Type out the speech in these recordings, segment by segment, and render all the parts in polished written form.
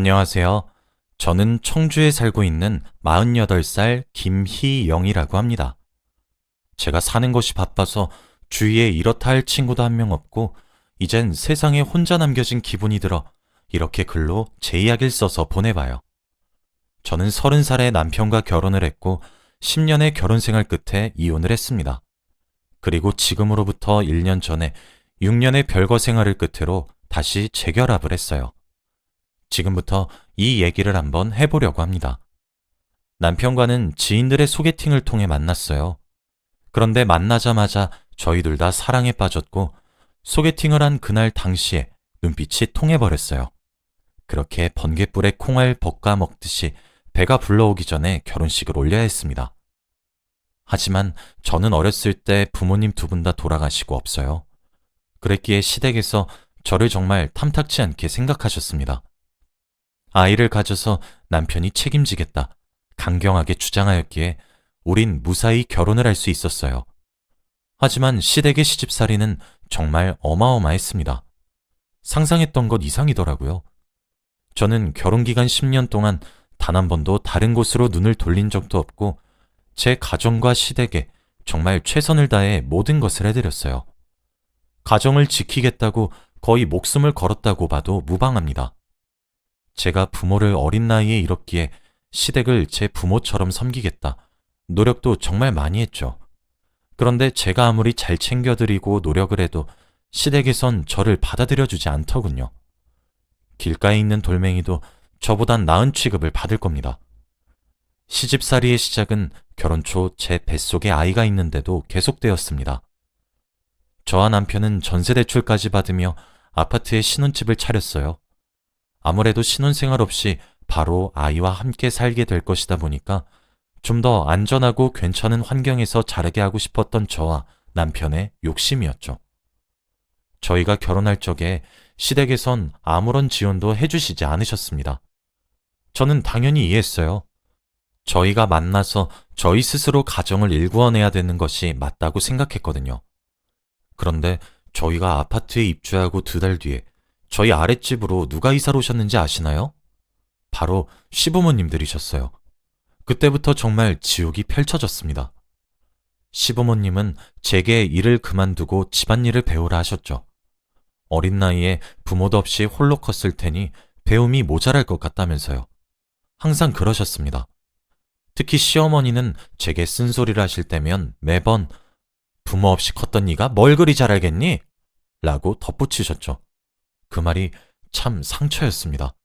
안녕하세요. 저는 청주에 살고 있는 48살 김희영이라고 합니다. 제가 사는 것이 바빠서 주위에 이렇다 할 친구도 한 명 없고, 이젠 세상에 혼자 남겨진 기분이 들어 이렇게 글로 제 이야기를 써서 보내봐요. 저는 30살에 남편과 결혼을 했고, 10년의 결혼 생활 끝에 이혼을 했습니다. 그리고 지금으로부터 1년 전에 6년의 별거 생활을 끝으로 다시 재결합을 했어요. 지금부터 이 얘기를 한번 해보려고 합니다. 남편과는 지인들의 소개팅을 통해 만났어요. 그런데 만나자마자 저희 둘 다 사랑에 빠졌고, 소개팅을 한 그날 당시에 눈빛이 통해버렸어요. 그렇게 번갯불에 콩알 볶아 먹듯이 배가 불러오기 전에 결혼식을 올려야 했습니다. 하지만 저는 어렸을 때 부모님 두 분 다 돌아가시고 없어요. 그랬기에 시댁에서 저를 정말 탐탁치 않게 생각하셨습니다. 아이를 가져서 남편이 책임지겠다 강경하게 주장하였기에 우린 무사히 결혼을 할 수 있었어요. 하지만 시댁의 시집살이는 정말 어마어마했습니다. 상상했던 것 이상이더라고요. 저는 결혼기간 10년 동안 단 한 번도 다른 곳으로 눈을 돌린 적도 없고, 제 가정과 시댁에 정말 최선을 다해 모든 것을 해드렸어요. 가정을 지키겠다고 거의 목숨을 걸었다고 봐도 무방합니다. 제가 부모를 어린 나이에 잃었기에 시댁을 제 부모처럼 섬기겠다 노력도 정말 많이 했죠. 그런데 제가 아무리 잘 챙겨드리고 노력을 해도 시댁에선 저를 받아들여주지 않더군요. 길가에 있는 돌멩이도 저보단 나은 취급을 받을 겁니다. 시집살이의 시작은 결혼 초 제 뱃속에 아이가 있는데도 계속되었습니다. 저와 남편은 전세대출까지 받으며 아파트에 신혼집을 차렸어요. 아무래도 신혼생활 없이 바로 아이와 함께 살게 될 것이다 보니까 좀 더 안전하고 괜찮은 환경에서 자라게 하고 싶었던 저와 남편의 욕심이었죠. 저희가 결혼할 적에 시댁에선 아무런 지원도 해주시지 않으셨습니다. 저는 당연히 이해했어요. 저희가 만나서 저희 스스로 가정을 일구어내야 되는 것이 맞다고 생각했거든요. 그런데 저희가 아파트에 입주하고 2달 뒤에 저희 아랫집으로 누가 이사를 오셨는지 아시나요? 바로 시부모님들이셨어요. 그때부터 정말 지옥이 펼쳐졌습니다. 시부모님은 제게 일을 그만두고 집안일을 배우라 하셨죠. 어린 나이에 부모도 없이 홀로 컸을 테니 배움이 모자랄 것 같다면서요. 항상 그러셨습니다. 특히 시어머니는 제게 쓴소리를 하실 때면 매번 부모 없이 컸던 네가 뭘 그리 잘 알겠니? 라고 덧붙이셨죠. 그 말이 참 상처였습니다.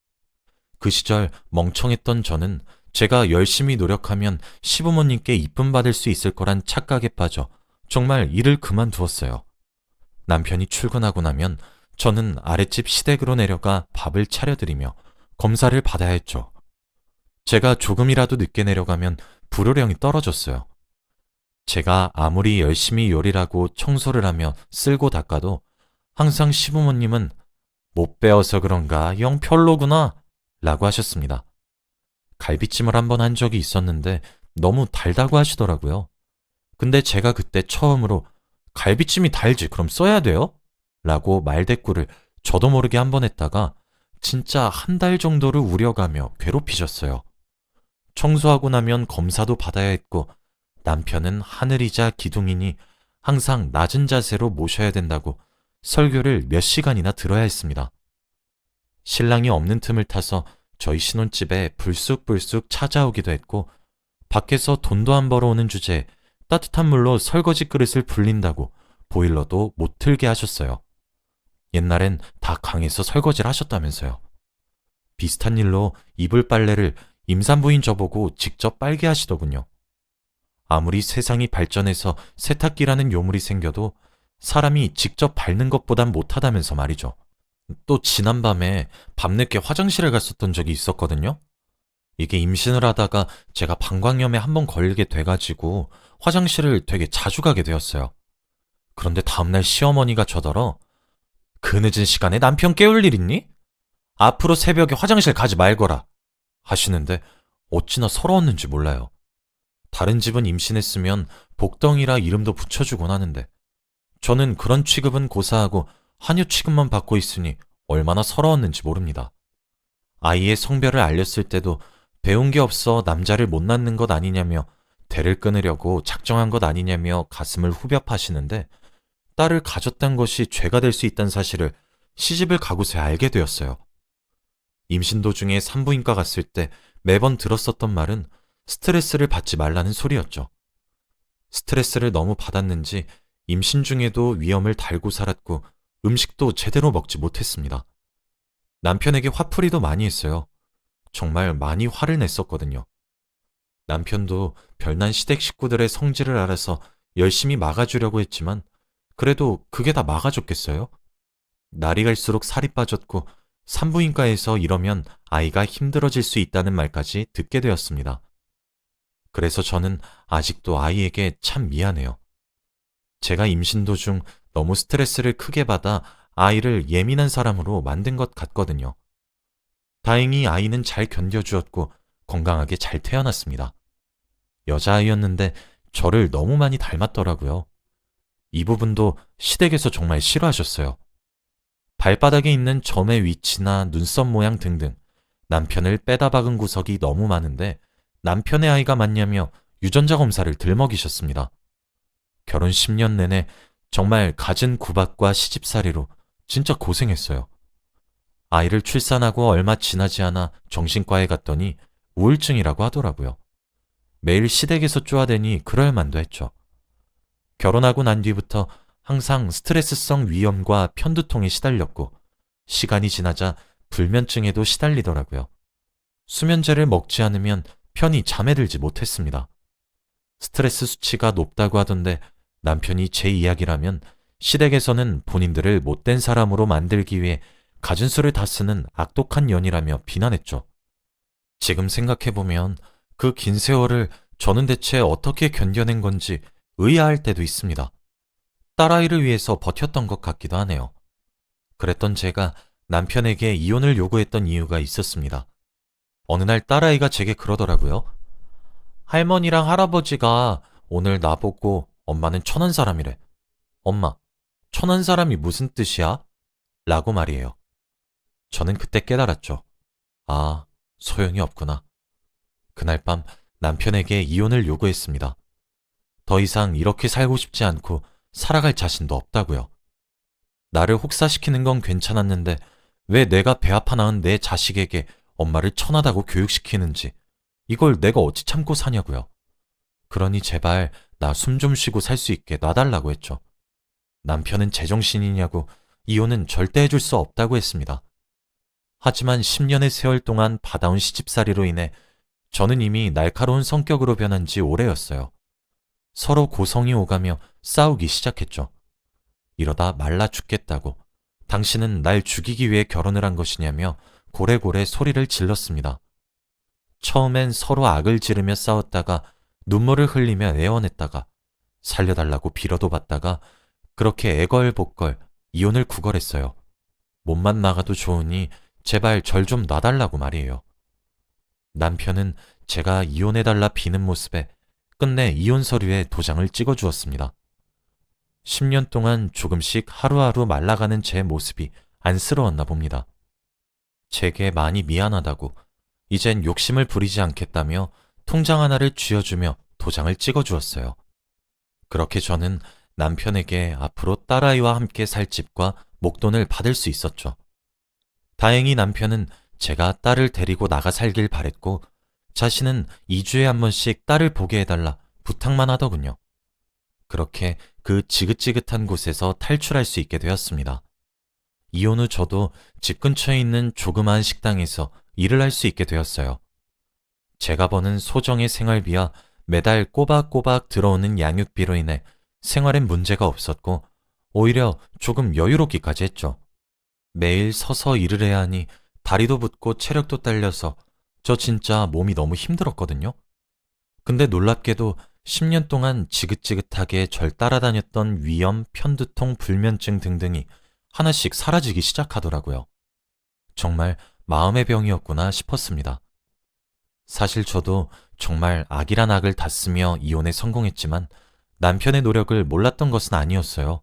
그 시절 멍청했던 저는 제가 열심히 노력하면 시부모님께 이쁨 받을 수 있을 거란 착각에 빠져 정말 일을 그만두었어요. 남편이 출근하고 나면 저는 아랫집 시댁으로 내려가 밥을 차려드리며 검사를 받아야 했죠. 제가 조금이라도 늦게 내려가면 불호령이 떨어졌어요. 제가 아무리 열심히 요리를 하고 청소를 하며 쓸고 닦아도 항상 시부모님은 못 배워서 그런가 영 별로구나 라고 하셨습니다. 갈비찜을 한번 한 적이 있었는데 너무 달다고 하시더라고요. 근데 제가 그때 처음으로 갈비찜이 달지 그럼 써야 돼요? 라고 말대꾸를 저도 모르게 한 번 했다가 진짜 한 달 정도를 우려가며 괴롭히셨어요. 청소하고 나면 검사도 받아야 했고, 남편은 하늘이자 기둥이니 항상 낮은 자세로 모셔야 된다고 설교를 몇 시간이나 들어야 했습니다. 신랑이 없는 틈을 타서 저희 신혼집에 불쑥불쑥 찾아오기도 했고, 밖에서 돈도 안 벌어오는 주제에 따뜻한 물로 설거지 그릇을 불린다고 보일러도 못 틀게 하셨어요. 옛날엔 다 강에서 설거지를 하셨다면서요. 비슷한 일로 이불 빨래를 임산부인 저보고 직접 빨게 하시더군요. 아무리 세상이 발전해서 세탁기라는 요물이 생겨도 사람이 직접 밟는 것보단 못하다면서 말이죠. 또 지난밤에 밤늦게 화장실에 갔었던 적이 있었거든요. 이게 임신을 하다가 제가 방광염에 한번 걸리게 돼가지고 화장실을 되게 자주 가게 되었어요. 그런데 다음날 시어머니가 저더러 그 늦은 시간에 남편 깨울 일 있니? 앞으로 새벽에 화장실 가지 말거라 하시는데 어찌나 서러웠는지 몰라요. 다른 집은 임신했으면 복덩이라 이름도 붙여주곤 하는데 저는 그런 취급은 고사하고 한유 취급만 받고 있으니 얼마나 서러웠는지 모릅니다. 아이의 성별을 알렸을 때도 배운 게 없어 남자를 못 낳는 것 아니냐며 대를 끊으려고 작정한 것 아니냐며 가슴을 후벼 파시는데 딸을 가졌다는 것이 죄가 될 수 있다는 사실을 시집을 가고서야 알게 되었어요. 임신 도중에 산부인과 갔을 때 매번 들었었던 말은 스트레스를 받지 말라는 소리였죠. 스트레스를 너무 받았는지 임신 중에도 위험을 달고 살았고 음식도 제대로 먹지 못했습니다. 남편에게 화풀이도 많이 했어요. 정말 많이 화를 냈었거든요. 남편도 별난 시댁 식구들의 성질을 알아서 열심히 막아주려고 했지만 그래도 그게 다 막아줬겠어요? 날이 갈수록 살이 빠졌고 산부인과에서 이러면 아이가 힘들어질 수 있다는 말까지 듣게 되었습니다. 그래서 저는 아직도 아이에게 참 미안해요. 제가 임신 도중 너무 스트레스를 크게 받아 아이를 예민한 사람으로 만든 것 같거든요. 다행히 아이는 잘 견뎌주었고 건강하게 잘 태어났습니다. 여자아이였는데 저를 너무 많이 닮았더라고요. 이 부분도 시댁에서 정말 싫어하셨어요. 발바닥에 있는 점의 위치나 눈썹 모양 등등 남편을 빼다 박은 구석이 너무 많은데 남편의 아이가 맞냐며 유전자 검사를 들먹이셨습니다. 결혼 10년 내내 정말 갖은 구박과 시집살이로 진짜 고생했어요. 아이를 출산하고 얼마 지나지 않아 정신과에 갔더니 우울증이라고 하더라고요. 매일 시댁에서 쪼아대니 그럴만도 했죠. 결혼하고 난 뒤부터 항상 스트레스성 위염과 편두통에 시달렸고 시간이 지나자 불면증에도 시달리더라고요. 수면제를 먹지 않으면 편히 잠에 들지 못했습니다. 스트레스 수치가 높다고 하던데 남편이 제 이야기라면 시댁에서는 본인들을 못된 사람으로 만들기 위해 갖은 수를 다 쓰는 악독한 년이라며 비난했죠. 지금 생각해보면 그 긴 세월을 저는 대체 어떻게 견뎌낸 건지 의아할 때도 있습니다. 딸아이를 위해서 버텼던 것 같기도 하네요. 그랬던 제가 남편에게 이혼을 요구했던 이유가 있었습니다. 어느 날 딸아이가 제게 그러더라고요. 할머니랑 할아버지가 오늘 나보고 엄마는 천한 사람이래. 엄마, 천한 사람이 무슨 뜻이야? 라고 말이에요. 저는 그때 깨달았죠. 아, 소용이 없구나. 그날 밤 남편에게 이혼을 요구했습니다. 더 이상 이렇게 살고 싶지 않고 살아갈 자신도 없다고요. 나를 혹사시키는 건 괜찮았는데 왜 내가 배 아파 낳은 내 자식에게 엄마를 천하다고 교육시키는지 이걸 내가 어찌 참고 사냐고요. 그러니 제발 나 숨 좀 쉬고 살 수 있게 놔달라고 했죠. 남편은 제정신이냐고 이혼은 절대 해줄 수 없다고 했습니다. 하지만 10년의 세월 동안 받아온 시집살이로 인해 저는 이미 날카로운 성격으로 변한 지 오래였어요. 서로 고성이 오가며 싸우기 시작했죠. 이러다 말라 죽겠다고 당신은 날 죽이기 위해 결혼을 한 것이냐며 고래고래 소리를 질렀습니다. 처음엔 서로 악을 지르며 싸웠다가 눈물을 흘리며 애원했다가 살려달라고 빌어도 받다가 그렇게 애걸복걸 이혼을 구걸했어요. 몸만 나가도 좋으니 제발 절 좀 놔달라고 말이에요. 남편은 제가 이혼해달라 비는 모습에 끝내 이혼 서류에 도장을 찍어주었습니다. 10년 동안 조금씩 하루하루 말라가는 제 모습이 안쓰러웠나 봅니다. 제게 많이 미안하다고 이젠 욕심을 부리지 않겠다며 통장 하나를 쥐어주며 도장을 찍어주었어요. 그렇게 저는 남편에게 앞으로 딸아이와 함께 살 집과 목돈을 받을 수 있었죠. 다행히 남편은 제가 딸을 데리고 나가 살길 바랬고 자신은 2주에 한 번씩 딸을 보게 해달라 부탁만 하더군요. 그렇게 그 지긋지긋한 곳에서 탈출할 수 있게 되었습니다. 이혼 후 저도 집 근처에 있는 조그마한 식당에서 일을 할 수 있게 되었어요. 제가 버는 소정의 생활비와 매달 꼬박꼬박 들어오는 양육비로 인해 생활엔 문제가 없었고 오히려 조금 여유롭기까지 했죠. 매일 서서 일을 해야 하니 다리도 붓고 체력도 딸려서 저 진짜 몸이 너무 힘들었거든요. 근데 놀랍게도 10년 동안 지긋지긋하게 절 따라다녔던 위염, 편두통, 불면증 등등이 하나씩 사라지기 시작하더라고요. 정말 마음의 병이었구나 싶었습니다. 사실 저도 정말 악이란 악을 다 쓰며 이혼에 성공했지만 남편의 노력을 몰랐던 것은 아니었어요.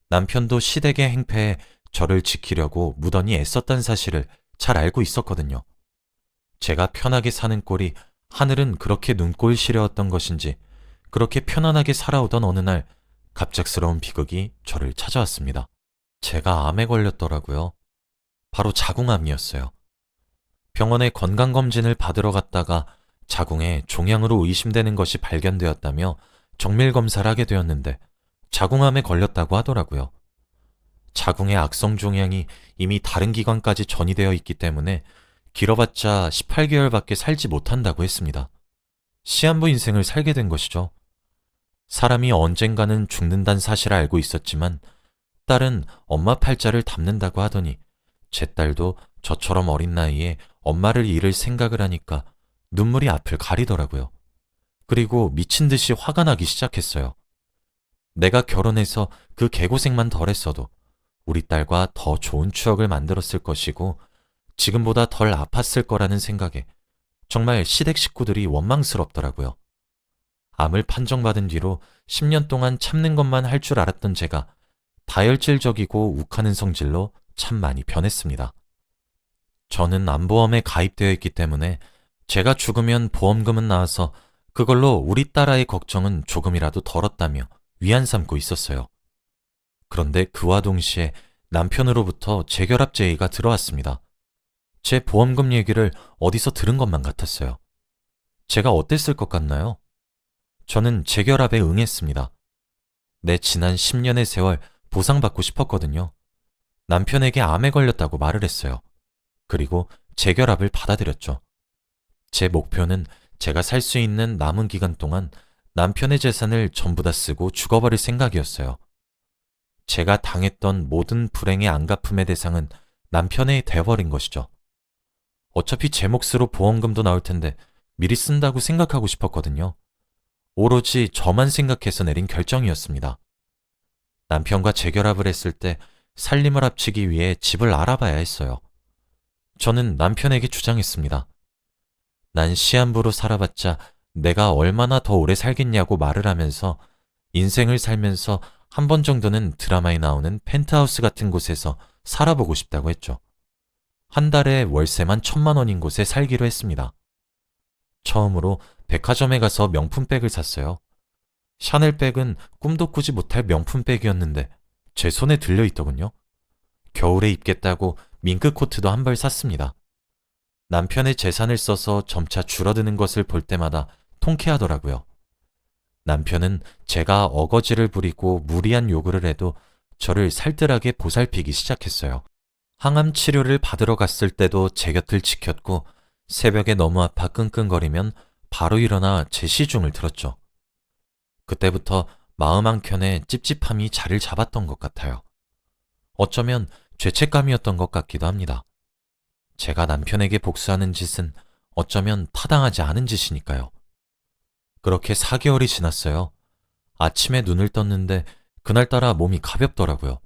남편도 시댁의 행패에 저를 지키려고 무던히 애썼다는 사실을 잘 알고 있었거든요. 제가 편하게 사는 꼴이 하늘은 그렇게 눈꼴 시려웠던 것인지 그렇게 편안하게 살아오던 어느 날 갑작스러운 비극이 저를 찾아왔습니다. 제가 암에 걸렸더라고요. 바로 자궁암이었어요. 병원에 건강검진을 받으러 갔다가 자궁에 종양으로 의심되는 것이 발견되었다며 정밀검사를 하게 되었는데 자궁암에 걸렸다고 하더라고요. 자궁의 악성 종양이 이미 다른 기관까지 전이되어 있기 때문에 길어봤자 18개월밖에 살지 못한다고 했습니다. 시한부 인생을 살게 된 것이죠. 사람이 언젠가는 죽는다는 사실을 알고 있었지만 딸은 엄마 팔자를 담는다고 하더니 제 딸도 저처럼 어린 나이에 엄마를 잃을 생각을 하니까 눈물이 앞을 가리더라고요. 그리고 미친 듯이 화가 나기 시작했어요. 내가 결혼해서 그 개고생만 덜했어도 우리 딸과 더 좋은 추억을 만들었을 것이고 지금보다 덜 아팠을 거라는 생각에 정말 시댁 식구들이 원망스럽더라고요. 암을 판정받은 뒤로 10년 동안 참는 것만 할 줄 알았던 제가 다혈질적이고 욱하는 성질로 참 많이 변했습니다. 저는 암보험에 가입되어 있기 때문에 제가 죽으면 보험금은 나와서 그걸로 우리 딸아이 걱정은 조금이라도 덜었다며 위안 삼고 있었어요. 그런데 그와 동시에 남편으로부터 재결합 제의가 들어왔습니다. 제 보험금 얘기를 어디서 들은 것만 같았어요. 제가 어땠을 것 같나요? 저는 재결합에 응했습니다. 내 지난 10년의 세월 보상받고 싶었거든요. 남편에게 암에 걸렸다고 말을 했어요. 그리고 재결합을 받아들였죠. 제 목표는 제가 살 수 있는 남은 기간 동안 남편의 재산을 전부 다 쓰고 죽어버릴 생각이었어요. 제가 당했던 모든 불행의 안갚음의 대상은 남편이 돼버린 것이죠. 어차피 제 몫으로 보험금도 나올 텐데 미리 쓴다고 생각하고 싶었거든요. 오로지 저만 생각해서 내린 결정이었습니다. 남편과 재결합을 했을 때 살림을 합치기 위해 집을 알아봐야 했어요. 저는 남편에게 주장했습니다. 난 시한부로 살아봤자 내가 얼마나 더 오래 살겠냐고 말을 하면서 인생을 살면서 한 번 정도는 드라마에 나오는 펜트하우스 같은 곳에서 살아보고 싶다고 했죠. 한 달에 월세만 1,000만 원인 곳에 살기로 했습니다. 처음으로 백화점에 가서 명품백을 샀어요. 샤넬백은 꿈도 꾸지 못할 명품백이었는데 제 손에 들려있더군요. 겨울에 입겠다고 밍크 코트도 한 벌 샀습니다. 남편의 재산을 써서 점차 줄어드는 것을 볼 때마다 통쾌하더라고요. 남편은 제가 어거지를 부리고 무리한 요구를 해도 저를 살뜰하게 보살피기 시작했어요. 항암 치료를 받으러 갔을 때도 제 곁을 지켰고 새벽에 너무 아파 끙끙거리면 바로 일어나 제 시중을 들었죠. 그때부터 마음 한켠에 찝찝함이 자리를 잡았던 것 같아요. 어쩌면 죄책감이었던 것 같기도 합니다. 제가 남편에게 복수하는 짓은 어쩌면 타당하지 않은 짓이니까요. 그렇게 4개월이 지났어요. 아침에 눈을 떴는데 그날따라 몸이 가볍더라고요.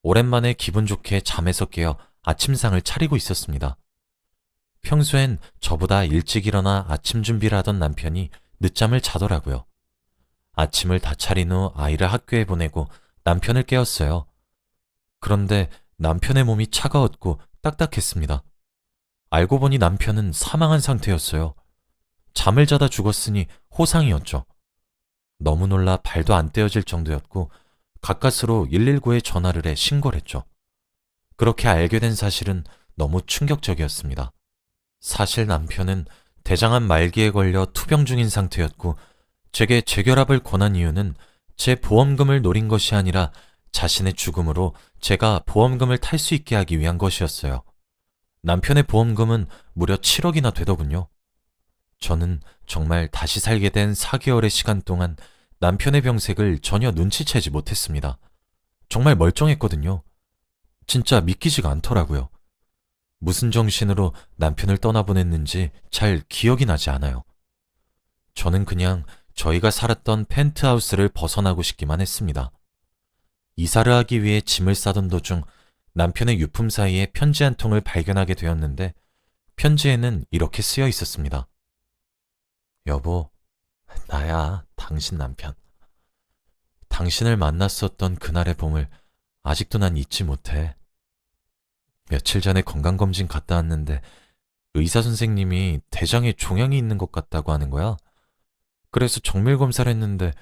오랜만에 기분 좋게 잠에서 깨어 아침상을 차리고 있었습니다. 평소엔 저보다 일찍 일어나 아침 준비를 하던 남편이 늦잠을 자더라고요. 아침을 다 차린 후 아이를 학교에 보내고 남편을 깨웠어요. 그런데 남편의 몸이 차가웠고 딱딱했습니다. 알고 보니 남편은 사망한 상태였어요. 잠을 자다 죽었으니 호상이었죠. 너무 놀라 발도 안 떼어질 정도였고 가까스로 119에 전화를 해 신고를 했죠. 그렇게 알게 된 사실은 너무 충격적이었습니다. 사실 남편은 대장암 말기에 걸려 투병 중인 상태였고 제게 재결합을 권한 이유는 제 보험금을 노린 것이 아니라 자신의 죽음으로 제가 보험금을 탈 수 있게 하기 위한 것이었어요. 남편의 보험금은 무려 7억이나 되더군요. 저는 정말 다시 살게 된 4개월의 시간 동안 남편의 병색을 전혀 눈치채지 못했습니다. 정말 멀쩡했거든요. 진짜 믿기지가 않더라고요. 무슨 정신으로 남편을 떠나보냈는지 잘 기억이 나지 않아요. 저는 그냥 저희가 살았던 펜트하우스를 벗어나고 싶기만 했습니다. 이사를 하기 위해 짐을 싸던 도중 남편의 유품 사이에 편지 한 통을 발견하게 되었는데 편지에는 이렇게 쓰여 있었습니다. 여보, 나야, 당신 남편. 당신을 만났었던 그날의 봄을 아직도 난 잊지 못해. 며칠 전에 건강검진 갔다 왔는데 의사 선생님이 대장에 종양이 있는 것 같다고 하는 거야. 그래서 정밀 검사를 했는데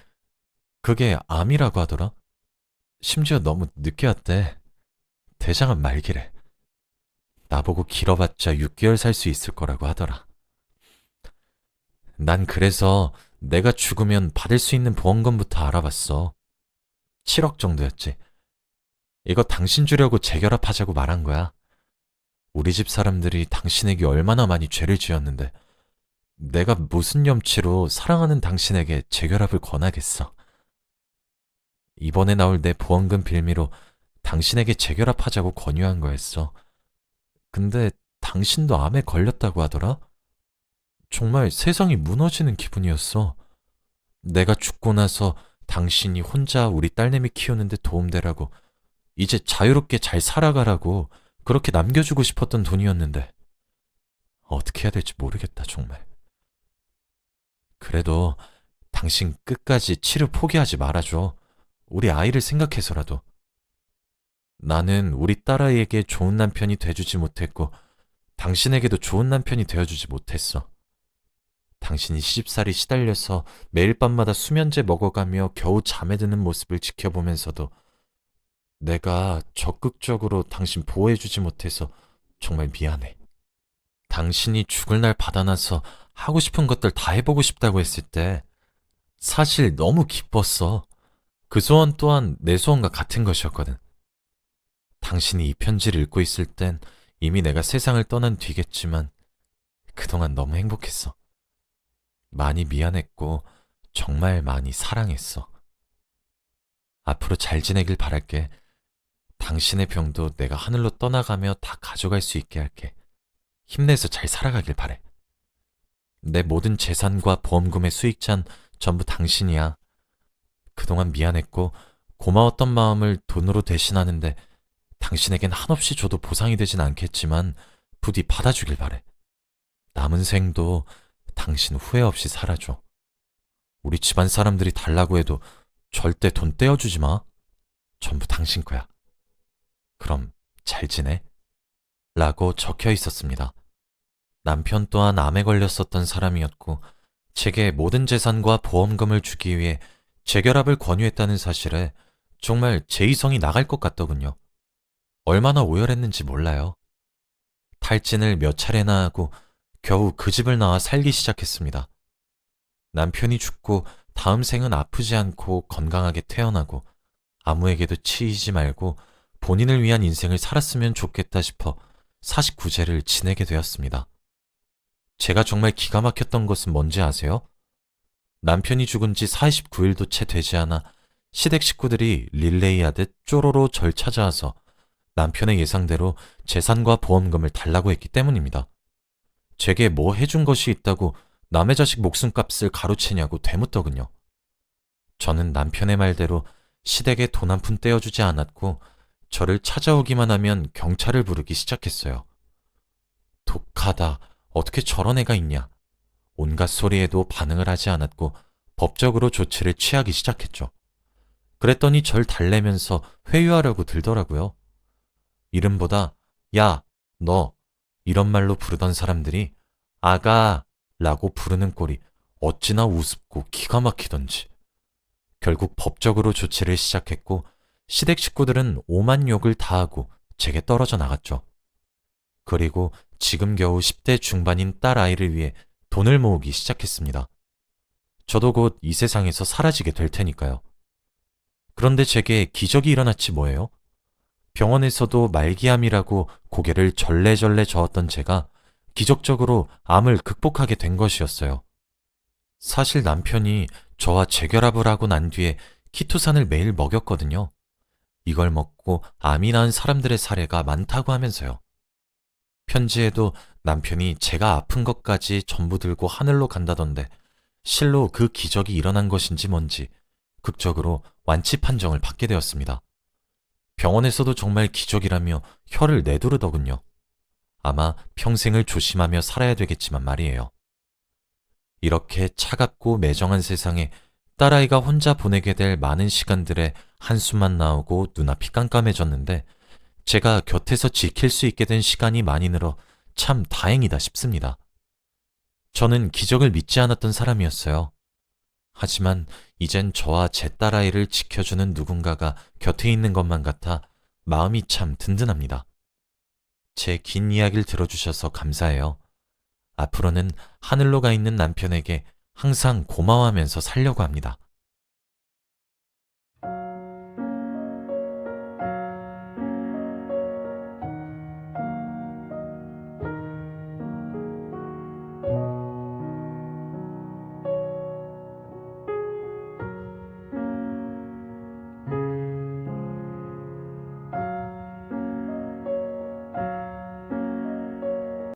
그게 암이라고 하더라. 심지어 너무 늦게 왔대. 대장은 말기래. 나보고 길어봤자 6개월 살 수 있을 거라고 하더라. 난 그래서 내가 죽으면 받을 수 있는 보험금부터 알아봤어. 7억 정도였지. 이거 당신 주려고 재결합하자고 말한 거야. 우리 집 사람들이 당신에게 얼마나 많이 죄를 지었는데 내가 무슨 염치로 사랑하는 당신에게 재결합을 권하겠어. 이번에 나올 내 보험금 빌미로 당신에게 재결합하자고 권유한 거였어. 근데 당신도 암에 걸렸다고 하더라? 정말 세상이 무너지는 기분이었어. 내가 죽고 나서 당신이 혼자 우리 딸내미 키우는데 도움되라고, 이제 자유롭게 잘 살아가라고 그렇게 남겨주고 싶었던 돈이었는데 어떻게 해야 될지 모르겠다, 정말. 그래도 당신 끝까지 치료 포기하지 말아줘. 우리 아이를 생각해서라도. 나는 우리 딸아이에게 좋은 남편이 돼주지 못했고 당신에게도 좋은 남편이 되어주지 못했어. 당신이 시집살이 시달려서 매일 밤마다 수면제 먹어가며 겨우 잠에 드는 모습을 지켜보면서도 내가 적극적으로 당신 보호해주지 못해서 정말 미안해. 당신이 죽을 날 받아나서 하고 싶은 것들 다 해보고 싶다고 했을 때 사실 너무 기뻤어. 그 소원 또한 내 소원과 같은 것이었거든. 당신이 이 편지를 읽고 있을 땐 이미 내가 세상을 떠난 뒤겠지만 그동안 너무 행복했어. 많이 미안했고 정말 많이 사랑했어. 앞으로 잘 지내길 바랄게. 당신의 병도 내가 하늘로 떠나가며 다 가져갈 수 있게 할게. 힘내서 잘 살아가길 바래. 내 모든 재산과 보험금의 수익자는 전부 당신이야. 그동안 미안했고 고마웠던 마음을 돈으로 대신하는데 당신에겐 한없이 줘도 보상이 되진 않겠지만 부디 받아주길 바래. 남은 생도 당신 후회 없이 살아줘. 우리 집안 사람들이 달라고 해도 절대 돈 떼어주지 마. 전부 당신 거야. 그럼 잘 지내? 라고 적혀 있었습니다. 남편 또한 암에 걸렸었던 사람이었고 제게 모든 재산과 보험금을 주기 위해 재결합을 권유했다는 사실에 정말 제 이성이 나갈 것 같더군요. 얼마나 오열했는지 몰라요. 탈진을 몇 차례나 하고 겨우 그 집을 나와 살기 시작했습니다. 남편이 죽고 다음 생은 아프지 않고 건강하게 태어나고 아무에게도 치이지 말고 본인을 위한 인생을 살았으면 좋겠다 싶어 49제를 지내게 되었습니다. 제가 정말 기가 막혔던 것은 뭔지 아세요? 남편이 죽은 지 49일도 채 되지 않아 시댁 식구들이 릴레이 하듯 쪼로로 절 찾아와서 남편의 예상대로 재산과 보험금을 달라고 했기 때문입니다. 제게 뭐 해준 것이 있다고 남의 자식 목숨값을 가로채냐고 되묻더군요. 저는 남편의 말대로 시댁에 돈 한 푼 떼어주지 않았고 저를 찾아오기만 하면 경찰을 부르기 시작했어요. 독하다. 어떻게 저런 애가 있냐. 온갖 소리에도 반응을 하지 않았고 법적으로 조치를 취하기 시작했죠. 그랬더니 절 달래면서 회유하려고 들더라고요. 이름보다 야, 너 이런 말로 부르던 사람들이 아가 라고 부르는 꼴이 어찌나 우습고 기가 막히던지. 결국 법적으로 조치를 시작했고 시댁 식구들은 오만 욕을 다 하고 제게 떨어져 나갔죠. 그리고 지금 겨우 10대 중반인 딸 아이를 위해 돈을 모으기 시작했습니다. 저도 곧 이 세상에서 사라지게 될 테니까요. 그런데 제게 기적이 일어났지 뭐예요? 병원에서도 말기암이라고 고개를 절레절레 저었던 제가 기적적으로 암을 극복하게 된 것이었어요. 사실 남편이 저와 재결합을 하고 난 뒤에 키토산을 매일 먹였거든요. 이걸 먹고 암이 난 사람들의 사례가 많다고 하면서요. 편지에도 남편이 제가 아픈 것까지 전부 들고 하늘로 간다던데 실로 그 기적이 일어난 것인지 뭔지 극적으로 완치 판정을 받게 되었습니다. 병원에서도 정말 기적이라며 혀를 내두르더군요. 아마 평생을 조심하며 살아야 되겠지만 말이에요. 이렇게 차갑고 매정한 세상에 딸아이가 혼자 보내게 될 많은 시간들의 한숨만 나오고 눈앞이 깜깜해졌는데 제가 곁에서 지킬 수 있게 된 시간이 많이 늘어 참 다행이다 싶습니다. 저는 기적을 믿지 않았던 사람이었어요. 하지만 이젠 저와 제 딸아이를 지켜주는 누군가가 곁에 있는 것만 같아 마음이 참 든든합니다. 제 긴 이야기를 들어주셔서 감사해요. 앞으로는 하늘로 가 있는 남편에게 항상 고마워하면서 살려고 합니다.